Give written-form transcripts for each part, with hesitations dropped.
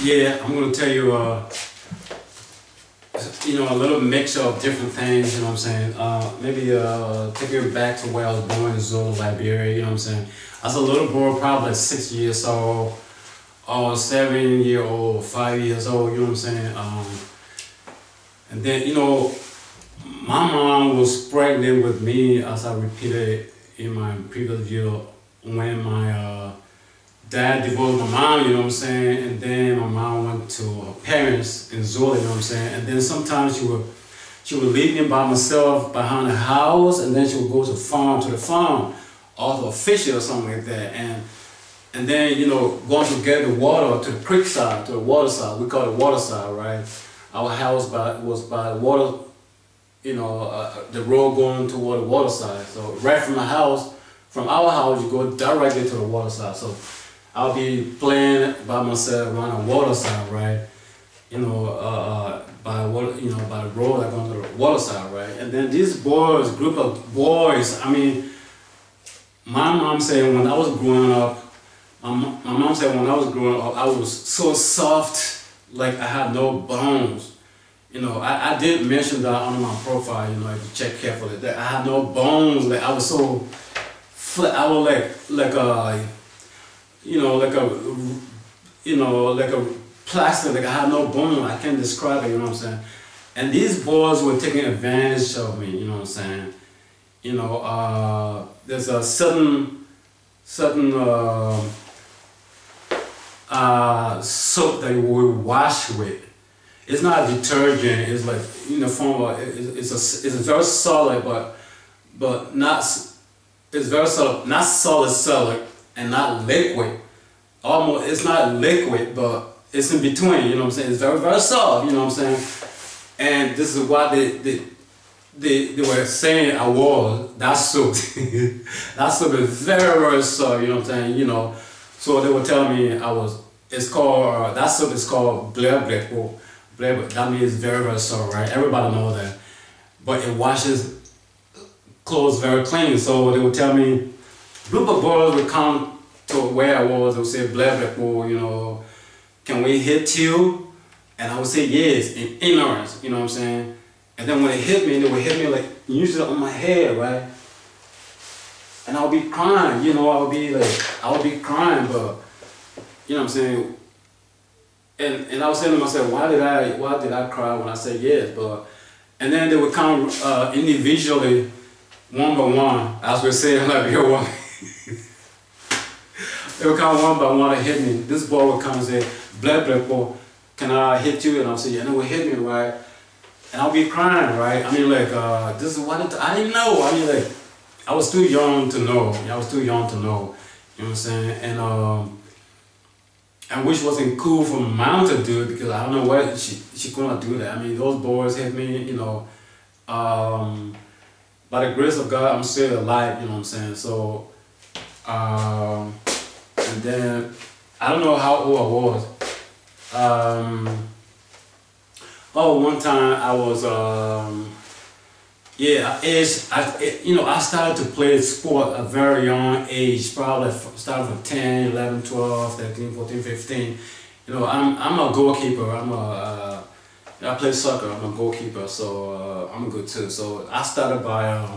Yeah, I'm gonna tell you, a little mix of different things. You know what I'm saying? Maybe taking it back to where I was born in Zola, Liberia. You know what I'm saying? I was a little boy, probably like 6 years old, or 7 year old, 5 years old. You know what I'm saying? And then my mom was pregnant with me, as I repeated in my previous video, when my dad divorced my mom, you know what I'm saying, and then my mom went to her parents in Zola, you know what I'm saying, and then sometimes she would leave me by myself behind the house, and then she would go to the farm, or to a fisher or something like that, and then going to get the water to the creek side, to the water side. We call it water side, right? Our house was by the water, the road going toward the water side. So right from our house, you go directly to the water side. So I'll be playing by myself around the water side, right? By the road I go to the water side, right? And then these boys, group of boys. I mean, my mom said when I was growing up, I was so soft, like I had no bones. I did mention that on my profile. If you check carefully, that I had no bones. Like I was so flat. I was like a plastic. Like I had no bone. I can't describe it. You know what I'm saying? And these boys were taking advantage of me. You know what I'm saying? There's a certain soap that we wash with. It's not a detergent. It's like form of it's very solid, but not it's very solid, not solid and not liquid. Almost it's not liquid, but it's in between. You know what I'm saying? It's very very soft. You know what I'm saying? And this is what they were saying I was that soap. That soap is very very soft. You know what I'm saying? So they were telling me it's called, that soap is called Blair Black. That means very, very soft, right? Everybody knows that. But it washes clothes very clean. So they would tell me, group of boys would come to where I was, they would say, Blair Black, can we hit you? And I would say yes, in ignorance, you know what I'm saying? And then when they hit me, they would hit me like, usually on my head, right? And I would be crying, I would be crying, but, you know what I'm saying? And I was saying to myself, why did I cry when I said yes? And then they would come individually, one by one, as we're saying, like your one. They would come one by one and hit me. This boy would come and say, Black boy, can I hit you? And I'll say, yeah, and they would hit me, right? And I'll be crying, right? I mean, this is what I didn't know. I mean, I was too young to know. You know what I'm saying? And which wasn't cool for mom to do it, because I don't know why she couldn't do that. I mean, those boys hit me, by the grace of God, I'm still alive, you know what I'm saying? So, and then, I don't know how old I was. One time I was, I started to play sport at a very young age, probably started from 10, 11, 12, 13, 14, 15. I'm a goalkeeper. I play soccer. I'm a goalkeeper, so I'm good too. So I started by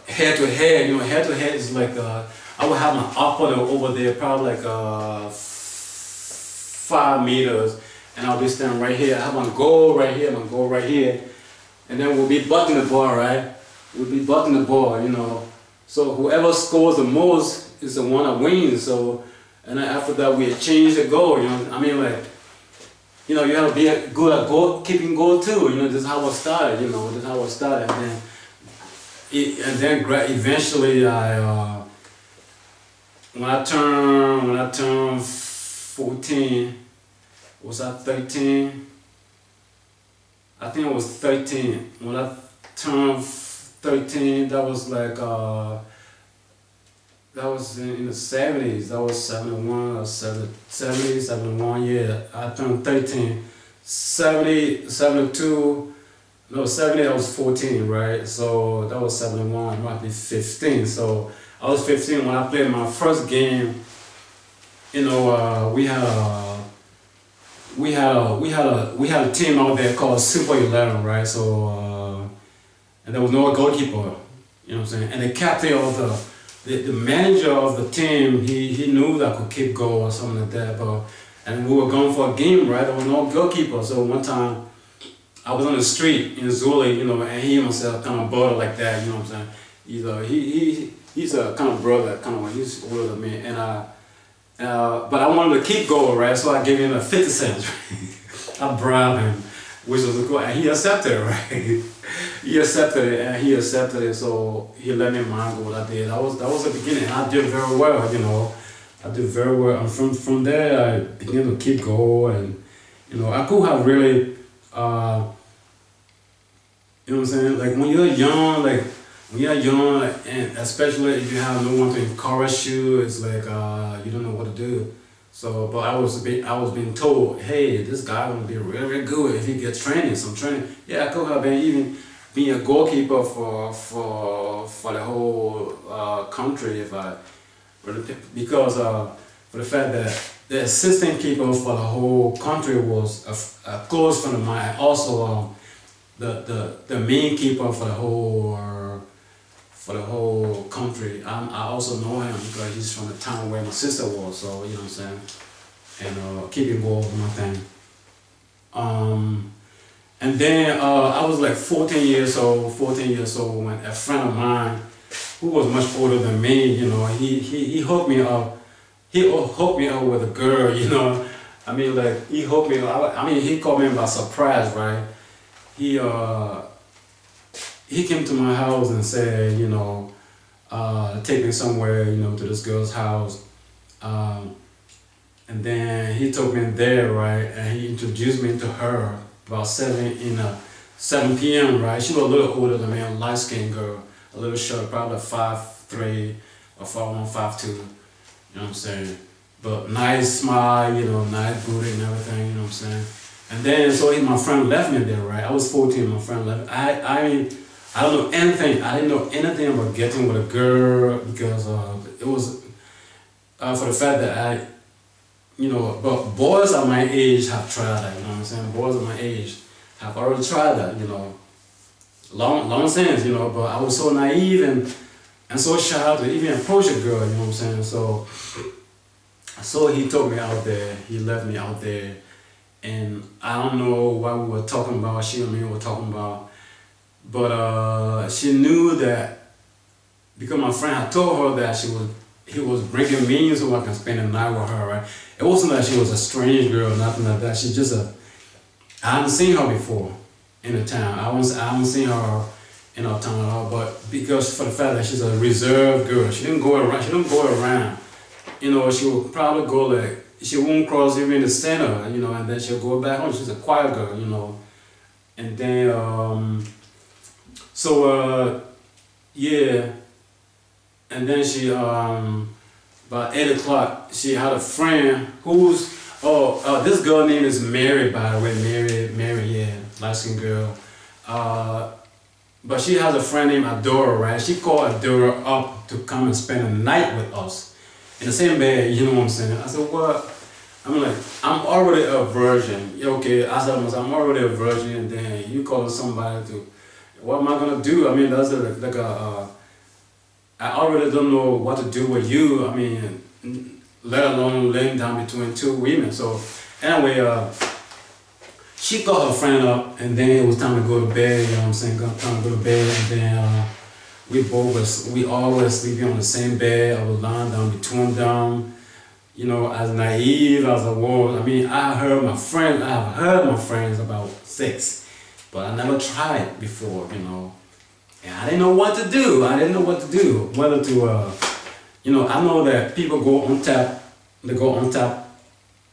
head to head. Head to head is like I would have my opponent over there, probably like 5 meters, and I'll be standing right here. I have my goal right here, and then we'll be butting the ball, right? We'll be butting the ball, So whoever scores the most is the one that wins. So, and then after that we change the goal, I mean, you have to be good at keeping goal too. This is how I started. And then eventually when I turned 14, was I 13? I think I was 13. When I turned 13, that was like, that was in the 70s. That was 71 or 70, 71, yeah. I turned 13. 70, 72, no, 70, I was 14, right? So that was 71, I might be 15. So I was 15 when I played my first game you know, we had a team out there called Super 11, right? So and there was no goalkeeper, you know what I'm saying? And the captain of the manager of the team, he knew that I could keep goal or something like that. But and we were going for a game, right? There was no goalkeeper. So one time I was on the street in Zuli, you know, and he himself kind of brother like that, you know what I'm saying? He's a kind of brother, kind of he's older than me, and but I wanted to keep going, right? So I gave him a 50 cents. I bribed him, which was cool, and he accepted it, right? He accepted it, and he accepted it. So he let me mind what I did. That was the beginning. And I did very well, you know. I did very well, and from there I began to keep going, and you know I could have really, you know what I'm saying? Like when you're young, and especially if you have no one to encourage you, it's like you don't know what to do. So, but I was being told, hey, this guy gonna be really, really good if he gets some training. Yeah, I could have been even being a goalkeeper for the whole country if I, because for the fact that the assistant keeper for the whole country was a close friend of mine. Also, the main keeper for the whole country. I also know him because he's from the town where my sister was. So you know what I'm saying, and keeping ball was my thing. And then I was like 14 years old when a friend of mine who was much older than me, you know, he hooked me up. He hooked me up with a girl, you know. I mean, like he hooked me up. I mean, he caught me by surprise, right? He came to my house and said, you know, take me somewhere, you know, to this girl's house. And then he took me there, right? And he introduced me to her about 7 p.m., right? She was a little older than me, a light-skinned girl, a little short, probably 5'3" or 5'1", 5'2", you know what I'm saying? But nice smile, you know, nice booty and everything, you know what I'm saying? And then, so my friend left me there, right? I was 14, my friend left. I don't know anything. I didn't know anything about getting with a girl because it was for the fact that you know, but boys at my age have tried that, you know what I'm saying? Boys at my age have already tried that, you know, long since, you know, but I was so naive and so shy to even approach a girl, you know what I'm saying? So he took me out there, he left me out there, and I don't know what we were talking about, she and me were talking about, but she knew that because my friend had told her that he was bringing me so I can spend the night with her, right? It wasn't that she was a strange girl, nothing like that. She just I hadn't seen her before in the town. I haven't seen her in our town at all, but because for the fact that she's a reserved girl, she didn't go around. You know, she would probably go like, she won't cross even the center, you know, and then she'll go back home. She's a quiet girl, you know. And then, yeah. And then she, about 8 o'clock, she had a friend who's, this girl name is Mary, by the way, Mary, yeah, light-skinned girl. But she has a friend named Adora, right? She called Adora up to come and spend a night with us in the same bed, you know what I'm saying? I said, what? I'm like, I'm already a virgin. Okay, I said, I'm already a virgin, and then you calling somebody to, what am I gonna do? I mean, that's like I already don't know what to do with you. I mean, let alone laying down between two women. So anyway, she called her friend up, and then it was time to go to bed. You know what I'm saying? Time to go to bed, and then we always sleeping on the same bed. I was lying down between them. You know, as naive as I was. I mean, I've heard my friends about sex, but I never tried before. You know. And I didn't know what to do. Whether to, you know, I know that people go on top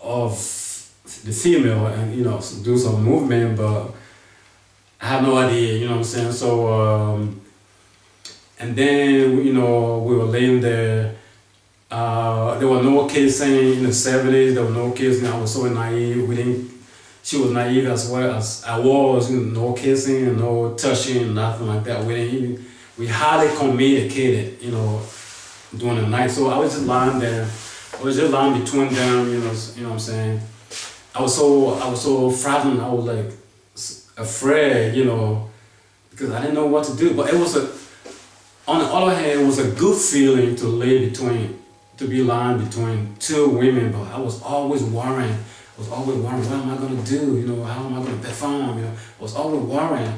of the female and, you know, do some movement, but I have no idea, you know what I'm saying? So, and then, you know, we were laying there. There were no kissing in the 70s. There were no kissing. I was so naive. She was naive as well as I was, you know, no kissing and no touching, nothing like that. We hardly communicated, you know, during the night. So I was just lying there I was just lying between them, you know what I'm saying. I was so frightened. I was like afraid, because I didn't know what to do. But it was on the other hand, it was a good feeling to be lying between two women. But I was always worrying. What am I gonna do? How am I gonna perform? I was always worrying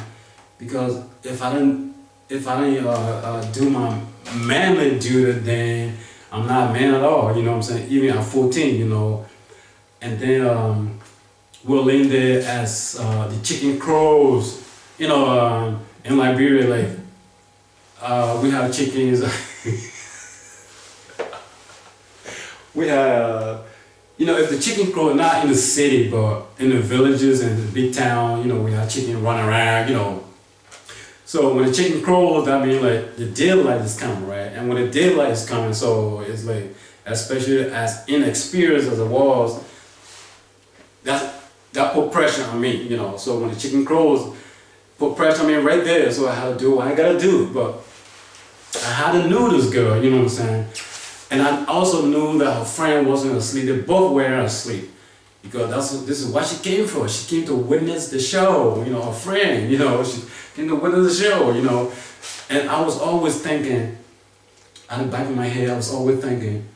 because if I didn't do my manly duty, then I'm not a man at all. You know what I'm saying? Even at 14, and then we'll in there as the chicken crows, in Liberia, like we have chickens. We have, if the chicken crow, not in the city, but in the villages and the big town, we have chicken running around, So when the chicken crows, that means like the daylight is coming, right? And when the daylight is coming, so it's like, especially as inexperienced as I was, that put pressure on me, So when the chicken crows, put pressure on me right there, so I had to do what I gotta do. But I had to know this girl, you know what I'm saying? And I also knew that her friend wasn't asleep. They both were asleep. Because this is what she came for. She came to witness the show, her friend, she came to witness the show, And I was always thinking, at the back of my head, I was always thinking,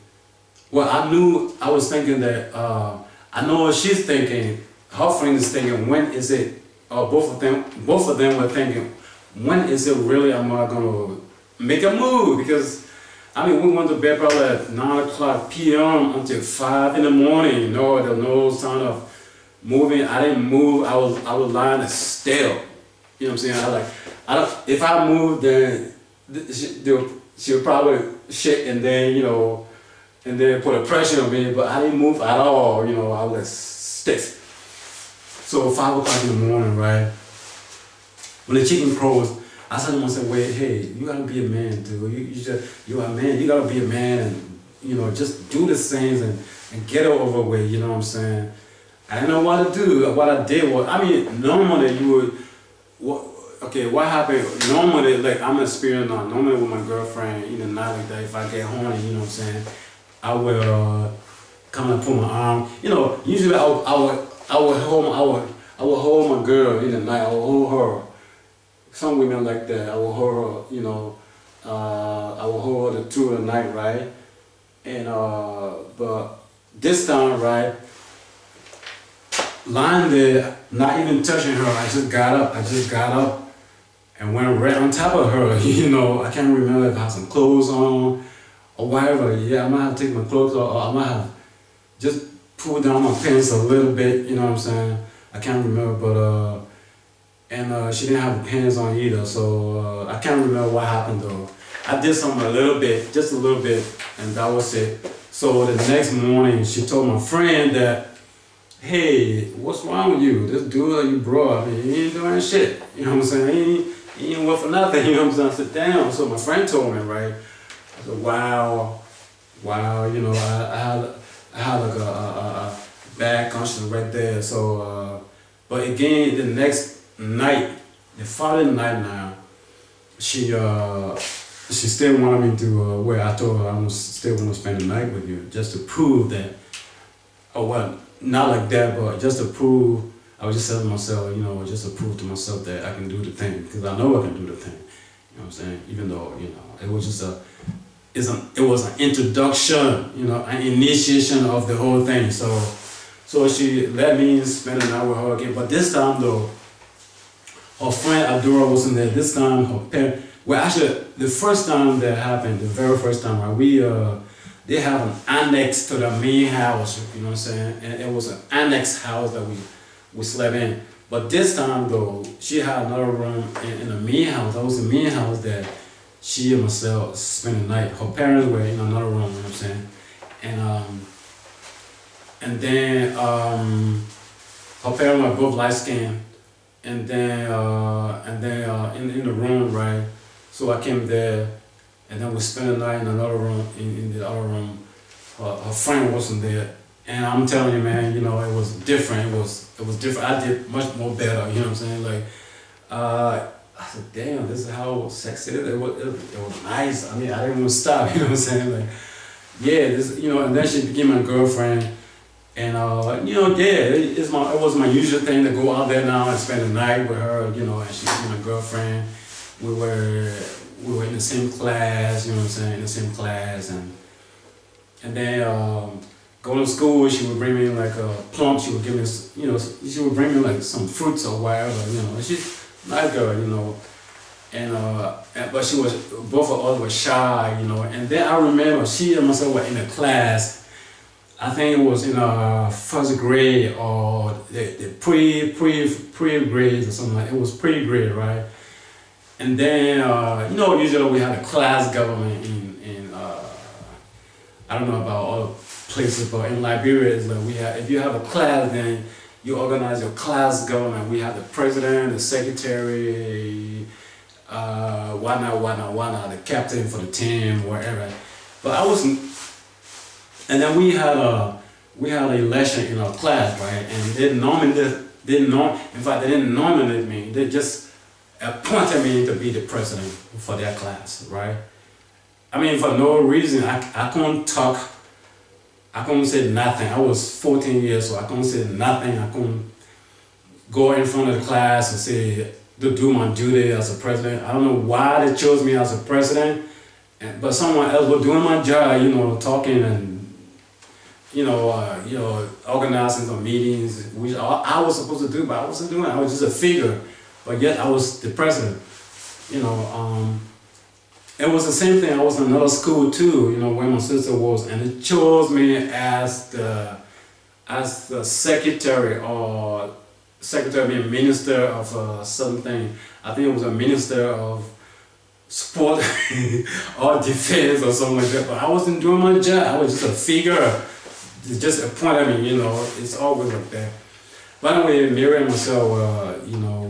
I was thinking that, I know what she's thinking, her friend is thinking, when is it, both of them were thinking, when is it really am I gonna make a move? Because we went to bed probably at 9 o'clock p.m. until 5 in the morning. There was no sign of moving. I didn't move. I was lying still. You know what I'm saying? If I moved, then she'll probably shake and then, and then put a pressure on me. But I didn't move at all. I was stiff. So 5 o'clock in the morning, right? When the chicken crows, I said to myself, wait, hey, you gotta be a man, dude. You're a man, you gotta be a man and, just do the things and get it over with, you know what I'm saying? I didn't know what to do. What I did was, normally what happened, normally, like I'm experienced now, normally with my girlfriend, not like that, if I get horny, you know what I'm saying, I will come and put my arm, usually I would hold my girl in the night, I would hold her. Some women like that, I will hold her, I will hold her through the night, right? And, but this time, right, lying there, not even touching her, I just got up and went right on top of her, I can't remember if I had some clothes on or whatever. Yeah, I might have taken my clothes off, or I might have just pulled down my pants a little bit, you know what I'm saying? I can't remember, but, and she didn't have pants on either, so I can't remember what happened though. I did something a little bit, just a little bit, and that was it. So the next morning, she told my friend that, hey, what's wrong with you? This dude that you brought, he ain't doing shit. You know what I'm saying? He ain't worth for nothing, you know what I'm saying? I said, damn. So my friend told me, right? I said, wow, I had like a bad conscience right there. So, but again, the next night, the following night now, she still wanted me to, where I told her I still want to spend the night with you, just to prove that, not like that, but just to prove, I was just telling myself, just to prove to myself that I can do the thing, because I know I can do the thing, you know what I'm saying, even though, it was just it was an introduction, an initiation of the whole thing, so she let me spend an hour with her again, but this time though, her friend Adora wasn't there. This time her parents, well actually the first time that happened, the very first time, right, they have an annex to the main house, you know what I'm saying? And it was an annex house that we slept in. But this time though, she had another room in the main house. That was the main house that she and myself spent the night. Her parents were in another room, you know what I'm saying? And then her parents were both light skinned. And then in the room, right? So I came there, and then we spent the night in another room. In the other room, her friend wasn't there, and I'm telling you, man, it was different. It was different. I did much more better. You know what I'm saying? Like, I said, damn, this is how sex is. It was nice. I didn't want to stop. You know what I'm saying? Like, yeah, this, you know, and then she became my girlfriend. And you know, yeah, it was my usual thing to go out there now and spend the night with her, you know, and she became my girlfriend. We were in the same class, you know what I'm saying, in the same class, and then going to school, she would bring me like a plum. She would give me, you know, she would bring me like some fruits or whatever, you know. She's a nice girl, you know, but she was, both of us were shy, you know. And then I remember she and myself were in a class. I think it was in first grade or the pre-grade or something like that. It was pre-grade, right? And then, you know, usually we had a class government in I don't know about other places, but in Liberia, it's like we have, if you have a class, then you organize your class government. We have the president, the secretary, the captain for the team, whatever. But I wasn't. And then we had an election in our class, right? And they didn't nominate me. They just appointed me to be the president for their class, right? I mean, for no reason. I couldn't talk. I couldn't say nothing. I was 14 years old. I couldn't say nothing. I couldn't go in front of the class and say, to do my duty as a president. I don't know why they chose me as a president, but someone else was doing my job, you know, talking and you know, organizing some meetings, which I was supposed to do, but I wasn't doing it. I was just a figure, but yet I was the president. You know, it was the same thing. I was in another school too, you know, where my sister was, and it chose me as the secretary or being minister of something. I think it was a minister of sport or defense or something like that. But I wasn't doing my job. I was just a figure. It's just appointed me, you know, it's always like that. But anyway, Mary and myself, you know,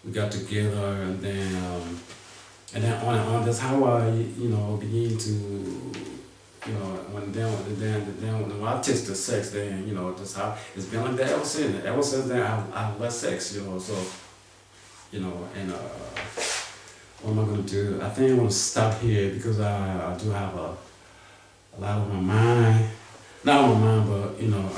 we got together, and then on and on. That's how I, you know, began to, you know, when I tasted sex, then, you know, that's how it's been like that ever since. Ever since then, I've left sex, you know, so, you know, and what am I gonna do? I think I'm gonna stop here because I do have a lot on my mind. Not on my mind, but, you know,